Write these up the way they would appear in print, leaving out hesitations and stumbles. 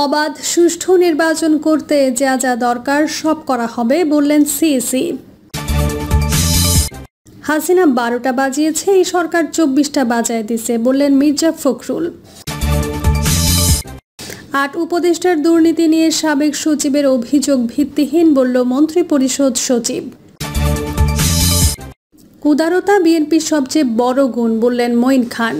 অবাধ সুষ্ঠু নির্বাচন করতে যা যা দরকার সব করা হবে বললেন সিইসি। হাসিনা 12টা বাজিয়েছে, এই সরকার 24টা বাজায় দিছে বললেন মির্জা ফখরুল। 8 উপদেষ্টার দুর্নীতি নিয়ে সাবেক সচিবের অভিযোগ ভিত্তিহীন বলল মন্ত্রিপরিষদ সচিব। উদারতা বিএনপির সবচেয়ে বড় গুণ বললেন মঈন খান।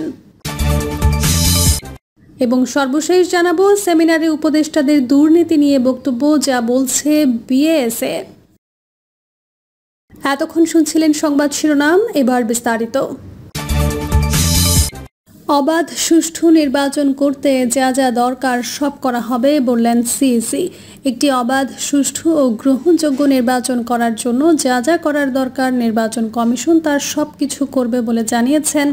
এবং সর্বশেষ জানাবো সেমিনারে উপদেষ্টাদের দুর্নীতি নিয়ে বক্তব্য যা বলছে বিএসএ। এতক্ষণ শুনছিলেন সংবাদ শিরোনাম, এবার বিস্তারিত। অবাধ সুষ্ঠু নির্বাচন করতে যা যা দরকার সব করা হবে বললেন সিইসি। একটি অবাধ সুষ্ঠু ও গ্রহণযোগ্য নির্বাচন করার জন্য যা যা করার দরকার নির্বাচন কমিশন তার সব কিছু করবে বলে জানিয়েছেন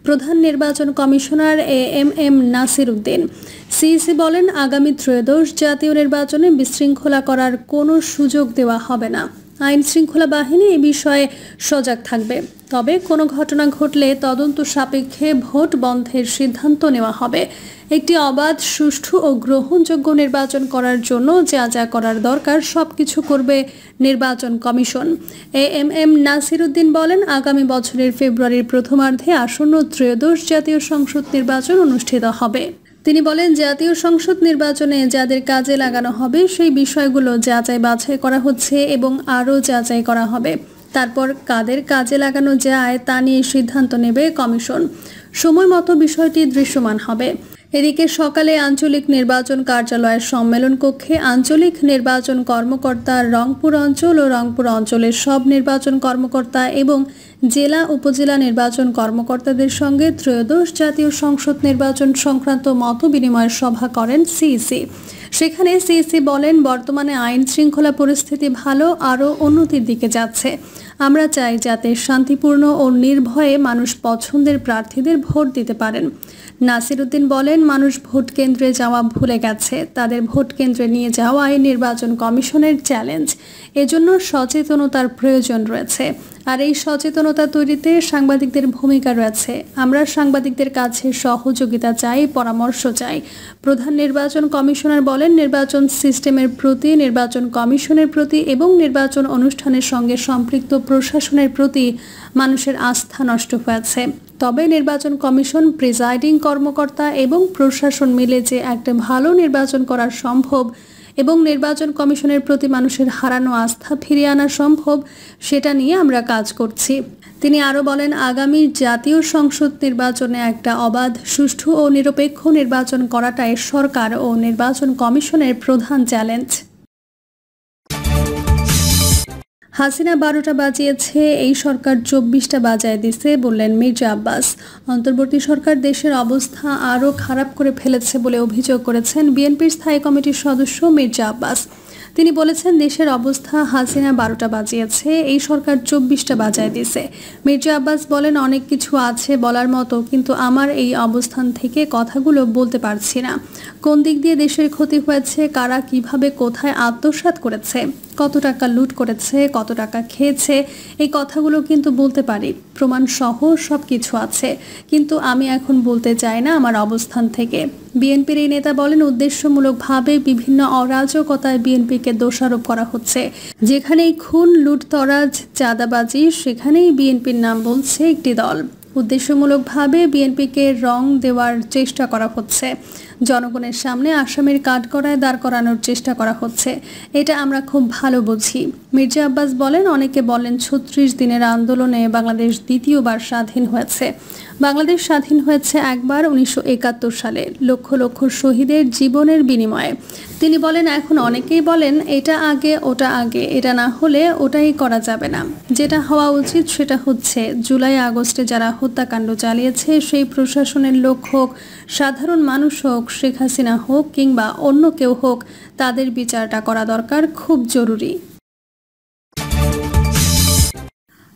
প্রধান নির্বাচন commissioner AMM Nasir Uddin. CEC বলেন, আগামী ত্রয়োদশ জাতীয় নির্বাচনে বিশৃঙ্খলা করার কোনো সুযোগ দেওয়া হবে না। আইন শৃঙ্খলা বাহিনী এ বিষয়ে সজাগ থাকবে। তবে কোনো ঘটনা ঘটলে তদন্ত সাপেক্ষে ভোট বন্ধের সিদ্ধান্ত নেওয়া হবে। একটি অবাধ সুষ্ঠু ও গ্রহণযোগ্য নির্বাচন করার জন্য যা যা করার দরকার সবকিছু করবে নির্বাচন কমিশন। এএমএম নাসির উদ্দিন বলেন, আগামী বছরের ফেব্রুয়ারির প্রথমার্ধে আসন্ন ত্রয়োদশ জাতীয় সংসদ নির্বাচন অনুষ্ঠিত হবে। তিনি বলেন, জাতীয় সংসদ নির্বাচনে যাদের কাজে লাগানো হবে সেই বিষয়গুলো যাচাই বাছাই করা হচ্ছে এবং আরও যাচাই করা হবে। তারপর কাদের কাজে লাগানো যায় তা নিয়ে সিদ্ধান্ত নেবে কমিশন। সময় মতো বিষয়টি দৃশ্যমান হবে। এদিকে সকালে আঞ্চলিক নির্বাচন কার্যালয়ের সম্মেলন কক্ষে আঞ্চলিক নির্বাচন কর্মকর্তা, রংপুর অঞ্চল ও রংপুর অঞ্চলের সব নির্বাচন কর্মকর্তা এবং জেলা উপজেলা নির্বাচন কর্মকর্তাদের সঙ্গে ত্রয়োদশ জাতীয় সংসদ নির্বাচন সংক্রান্ত মত বিনিময় সভা করেন সিইসি। সেখানে সিইসি বলেন, বর্তমানে আইন শৃঙ্খলা পরিস্থিতি ভালো, আরও উন্নতির দিকে যাচ্ছে। আমরা চাই যাতে শান্তিপূর্ণ ও নির্ভয়ে মানুষ পছন্দের প্রার্থীদের ভোট দিতে পারেন। নাসির উদ্দিন বলেন, মানুষ ভোট কেন্দ্রে যাওয়া ভুলে গেছে। তাদের ভোট কেন্দ্রে নিয়ে যাওয়াই নির্বাচন কমিশনের চ্যালেঞ্জ। এজন্য সচেতনতার প্রয়োজন রয়েছে। আর এই সচেতনতা তৈরিতে সাংবাদিকদের ভূমিকা রয়েছে। আমরা সাংবাদিকদের কাছে সহযোগিতা চাই, পরামর্শ চাই। প্রধান নির্বাচন কমিশনার বলেন, নির্বাচন সিস্টেমের প্রতি, নির্বাচন কমিশনের প্রতি এবং নির্বাচন অনুষ্ঠানের সঙ্গে সম্পৃক্ত প্রশাসনের প্রতি মানুষের আস্থা নষ্ট হয়েছে। তবে নির্বাচন কমিশন, প্রিজাইডিং কর্মকর্তা এবং প্রশাসন মিলে যে একটা ভালো নির্বাচন করা সম্ভব এবং নির্বাচন কমিশনের প্রতি মানুষের হারানো আস্থা ফিরিয়ে আনা সম্ভব, সেটা নিয়ে আমরা কাজ করছি। তিনি আরও বলেন, আগামী জাতীয় সংসদ নির্বাচনে একটা অবাধ, সুষ্ঠু ও নিরপেক্ষ নির্বাচন করাটাই সরকার ও নির্বাচন কমিশনের প্রধান চ্যালেঞ্জ। হাসিনা 12টা বাজিয়েছে, এই সরকার 24টা বাজায় দিছে বললেন মির্জা আব্বাস। অন্তর্বর্তী সরকার দেশের অবস্থা আরও খারাপ করে ফেলেছে বলে অভিযোগ করেছেন বিএনপির স্থায়ী কমিটির সদস্য মির্জা আব্বাস। তিনি বলেছেন, দেশের অবস্থা হাসিনা 12টা বাজিয়েছে, এই সরকার 24টা বাজায় দিছে। মির্জা আব্বাস বলেন, অনেক কিছু আছে বলার মতো, কিন্তু আমার এই অবস্থান থেকে কথাগুলো বলতে পারছি না। কোন দিক দিয়ে দেশের ক্ষতি হয়েছে, কারা কিভাবে কোথায় আত্মসাৎ করেছে, কত টাকা লুট করেছে, কত টাকা খেয়েছে, এই কথাগুলো কিন্তু বলতে পারি, প্রমাণ সহ সব কিছু আছে, কিন্তু আমি এখন বলতে চাই না আমার অবস্থান থেকে। বিএনপির এই নেতা বলেন, উদ্দেশ্যমূলকভাবে বিভিন্ন অরাজকতায় বিএনপিকে দোষারোপ করা হচ্ছে। যেখানেই খুন, লুটতরাজ, চাঁদাবাজি, সেখানেই বিএনপির নাম বলছে একটি দল। উদ্দেশ্যমূলকভাবে বিএনপিকে রং দেওয়ার চেষ্টা করা হচ্ছে। জনগণের সামনে আসামির কাঠগড়ায় দাঁড় করানোর চেষ্টা করা হচ্ছে। এটা আমরা খুব ভালো বুঝি। মির্জা আব্বাস বলেন, অনেকে বলেন 36 দিনের আন্দোলনে বাংলাদেশ দ্বিতীয়বার স্বাধীন হয়েছে। বাংলাদেশ স্বাধীন হয়েছে একবার 1971 সালে, লক্ষ লক্ষ শহীদের জীবনের বিনিময়ে। তিনি বলেন, এখন অনেকেই বলেন এটা আগে, ওটা আগে, এটা না হলে ওটাই করা যাবে না। যেটা হওয়া উচিত সেটা হচ্ছে, জুলাই আগস্টে যারা হত্যাকাণ্ড চালিয়েছে সেই প্রশাসনের লোক হোক, সাধারণ মানুষ হোক, শেখ হাসিনা হোক কিংবা অন্য কেউ হোক, তাদের বিচারটা করা দরকার, খুব জরুরি।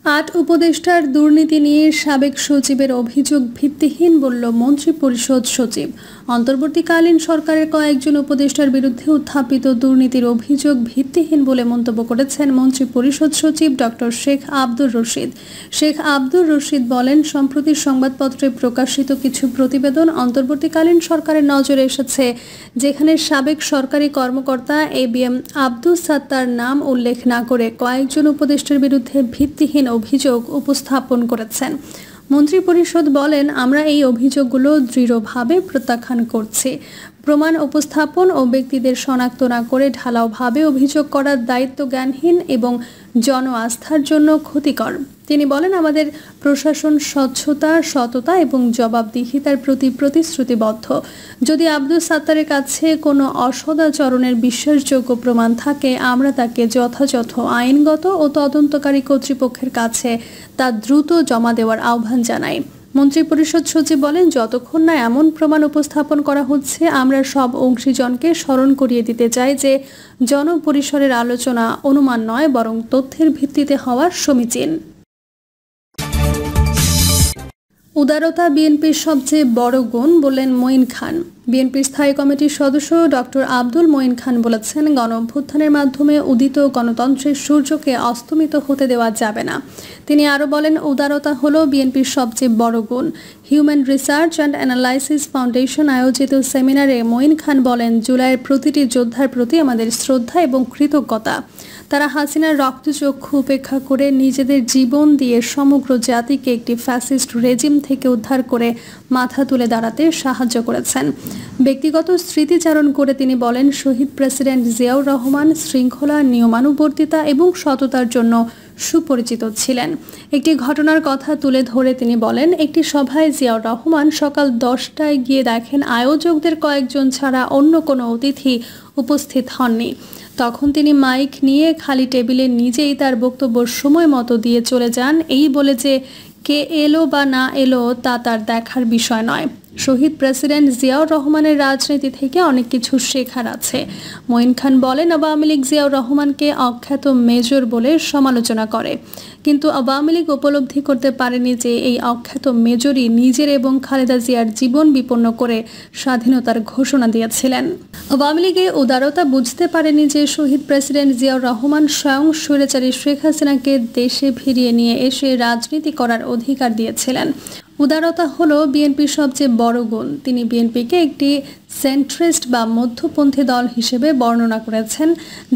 8 উপদেষ্টার দুর্নীতি নিয়ে সাবেক সচিবের অভিযোগ ভিত্তিহীন বলল মন্ত্রিপরিষদ সচিব। অন্তর্বর্তীকালীন সরকারের কয়েকজন উপদেষ্টার বিরুদ্ধে উত্থাপিত দুর্নীতির অভিযোগ ভিত্তিহীন বলে মন্তব্য করেছেন মন্ত্রী পরিষদ সচিব ডক্টর শেখ আব্দুর রশিদ। শেখ আব্দুর রশিদ বলেন, সম্প্রতি সংবাদপত্রে প্রকাশিত কিছু প্রতিবেদন অন্তর্বর্তীকালীন সরকারের নজরে এসেছে, যেখানে সাবেক সরকারি কর্মকর্তা ABM আব্দুস সাত্তার নাম উল্লেখ না করে কয়েকজন উপদেষ্টার বিরুদ্ধে ভিত্তিহীন অভিযোগ উপস্থাপন করেছেন। মন্ত্রী পরিষদ বলেন, আমরা এই অভিযোগগুলো দৃঢ়ভাবে প্রত্যাখ্যান করছি। প্রমাণ উপস্থাপন ও ব্যক্তিদের শনাক্ত না করে ঢালাওভাবে অভিযোগ করার দায়িত্ব জ্ঞানহীন এবং জন আস্থার জন্য ক্ষতিকর। তিনি বলেন, আমাদের প্রশাসন স্বচ্ছতা, সততা এবং জবাবদিহিতার প্রতি প্রতিশ্রুতিবদ্ধ। যদি আব্দুস সাত্তারের কাছে কোনো অসদাচরণের বিশ্বাসযোগ্য প্রমাণ থাকে, আমরা তাকে যথাযথ আইনগত ও তদন্তকারী কর্তৃপক্ষের কাছে তা দ্রুত জমা দেওয়ার আহ্বান জানাই। মন্ত্রী পরিষদ সচিব বলেন, যতক্ষণ না এমন প্রমাণ উপস্থাপন করা হচ্ছে, আমরা সব অংশীজনকে স্মরণ করিয়ে দিতে চাই যে জনপরিসরের আলোচনা অনুমান নয়, বরং তথ্যের ভিত্তিতে হওয়ার সমীচীন। উদারতা বিএনপির সবচেয়ে বড় গুণ বললেন মঈন খান। বিএনপির স্থায়ী কমিটির সদস্য ডক্টর আব্দুল মঈন খান বলেছেন, গণঅভ্যুত্থানের মাধ্যমে উদিত গণতন্ত্রের সূর্যকে অস্তমিত হতে দেওয়া যাবে না। তিনি আরও বলেন, উদারতা হলো বিএনপির সবচেয়ে বড় গুণ। Human research and analysis foundation আয়োজিত সেমিনারে মঈন খান বলেন, জুলাইয়ের প্রতিটি যোদ্ধার প্রতি আমাদের শ্রদ্ধা এবং কৃতজ্ঞতা। তারা হাসিনার রক্তচক্ষু উপেক্ষা করে নিজেদের জীবন দিয়ে সমগ্র জাতিকে একটি ফ্যাসিস্ট রেজিম থেকে উদ্ধার করে মাথা তুলে দাঁড়াতে সাহায্য করেছেন। ব্যক্তিগত স্মৃতিচারণ করে তিনি বলেন, শহীদ প্রেসিডেন্ট জিয়াউর রহমান শৃঙ্খলা, নিয়মানুবর্তিতা এবং সততার জন্য সুপরিচিত ছিলেন। একটি ঘটনার কথা তুলে ধরে তিনি বলেন, একটি সভায় জিয়াউর রহমান সকাল 10টায় গিয়ে দেখেন আয়োজকদের কয়েকজন ছাড়া অন্য কোনো অতিথি উপস্থিত হননি। তখন তিনি মাইক নিয়ে খালি টেবিলে নিজেই তার বক্তব্য সময় মতো দিয়ে চলে যান, এই বলে যে কে এলো বা না এলো তা তার দেখার বিষয় নয়। শহীদ প্রেসিডেন্ট জিয়াউর রহমানের রাজনীতি থেকে অনেক কিছু শেখার আছে। মঈন খান বলেন, আওয়ামী লীগ জিয়াউর রহমানকে অখ্যাত মেজর বলে সমালোচনা করে, কিন্তু আওয়ামী লীগ উপলব্ধি করতে পারেনি যে এই অখ্যাত মেজরই নিজের এবং খালেদা জিয়ার জীবন বিপন্ন করে স্বাধীনতার ঘোষণা দিয়েছিলেন। আওয়ামী লীগে উদারতা বুঝতে পারেনি যে শহীদ প্রেসিডেন্ট জিয়াউর রহমান স্বয়ং স্বৈরাচারী শেখ হাসিনাকে দেশে ফিরিয়ে নিয়ে এসে রাজনীতি করার অধিকার দিয়েছিলেন। উদারতা হলো বিএনপির সবচেয়ে বড় গুণ। তিনি বিএনপিকে একটি সেন্ট্রিস্ট বা মধ্যপন্থী দল হিসেবে বর্ণনা করেছেন,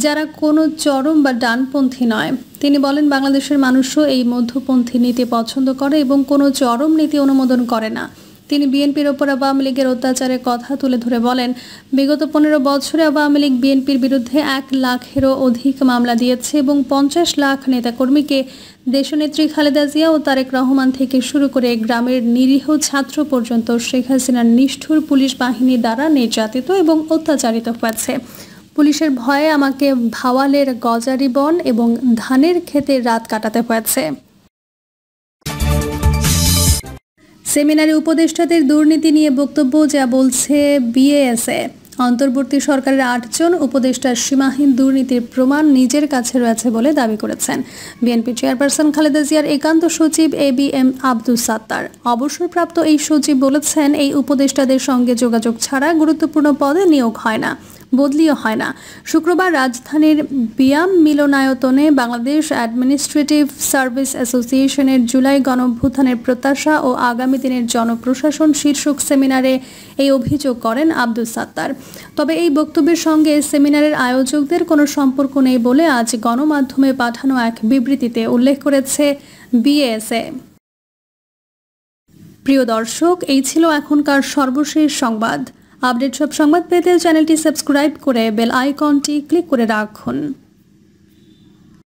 যারা কোনো চরম বা ডানপন্থী নয়। তিনি বলেন, বাংলাদেশের মানুষও এই মধ্যপন্থী নীতি পছন্দ করে এবং কোনো চরম নীতি অনুমোদন করে না। তিনি বিএনপির ওপর আওয়ামী লীগের অত্যাচারের কথা তুলে ধরে বলেন, বিগত 15 বছরে আওয়ামী লীগ বিএনপির বিরুদ্ধে 1 লাখেরও অধিক মামলা দিয়েছে এবং 50 লাখ নেতাকর্মীকে দেশনেত্রী খালেদা জিয়া ও তারেক রহমান থেকে শুরু করে গ্রামের নিরীহ ছাত্র পর্যন্ত শেখ হাসিনার নিষ্ঠুর পুলিশ বাহিনী দ্বারা নির্যাতিত এবং অত্যাচারিত হয়েছে। পুলিশের ভয়ে আমাকে ভাওয়ালের গজারি বন এবং ধানের ক্ষেতে রাত কাটাতে হয়েছে। সেমিনারে উপদেষ্টাদের দুর্নীতি নিয়ে বক্তব্য যা বলছে বিএএসএ। অন্তর্বর্তী সরকারের 8 জন উপদেষ্টার সীমাহীন দুর্নীতির প্রমাণ নিজের কাছে রয়েছে বলে দাবি করেছেন বিএনপি চেয়ারপারসন খালেদা জিয়ার একান্ত সচিব ABM আব্দুস সাত্তার। অবসরপ্রাপ্ত এই সচিব বলেছেন, এই উপদেষ্টাদের সঙ্গে যোগাযোগ ছাড়া গুরুত্বপূর্ণ পদে নিয়োগ হয় না, বদলিও হয় না। শুক্রবার রাজধানীর বিয়াম মিলনায়তনে বাংলাদেশ অ্যাডমিনিস্ট্রেটিভ সার্ভিস অ্যাসোসিয়েশনের জুলাই গণঅভ্যুত্থানের প্রত্যাশা ও আগামী দিনের জনপ্রশাসন শীর্ষক সেমিনারে এই অভিযোগ করেন আব্দুস সাত্তার। তবে এই বক্তব্যের সঙ্গে সেমিনারের আয়োজকদের কোনো সম্পর্ক নেই বলে আজ গণমাধ্যমে পাঠানো এক বিবৃতিতে উল্লেখ করেছে বিএএসএ। প্রিয় দর্শক, এই ছিল এখনকার সর্বশেষ সংবাদ। আপডেট সব সংবাদ পেতে চ্যানেলটি সাবস্ক্রাইব করে বেল আইকনটি ক্লিক করে রাখুন।